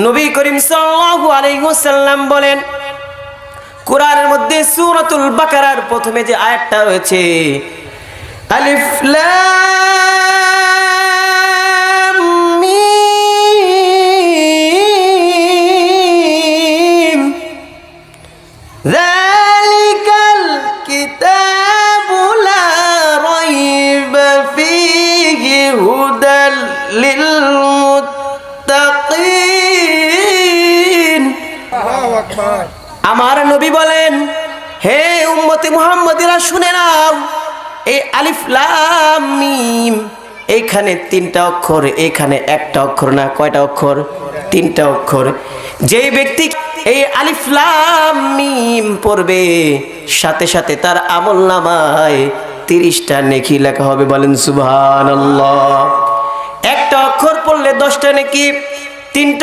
নবী করিম সাল্লাল্লাহু আলাইহি ওয়াসাল্লাম বলেন, কোরআনের মধ্যে সূরাতুল বাকারার প্রথমে যে আয়াতটা রয়েছে, আলিফ লাম মিম যালিকাল কিতাবু লা রাইবা ফীহি হুদাল লিল মুত্তাকিন। আল্লাহু আকবার। আমার নবী বলেন, হে উম্মতে মুহাম্মাদিরা শুনে নাও, এই আলিফ লাম মিম এইখানে তিনটা অক্ষর, এখানে একটা অক্ষর না, কয়টা অক্ষর? তিনটা অক্ষর। যেই ব্যক্তি এই আলিফ লাম মিম পড়বে, সাথে সাথে তার আমলনামায় 30টা নেকি লেখা হবে। বলেন সুবহানাল্লাহ। একটা অক্ষর পড়লে 10টা নেকি, তিনটা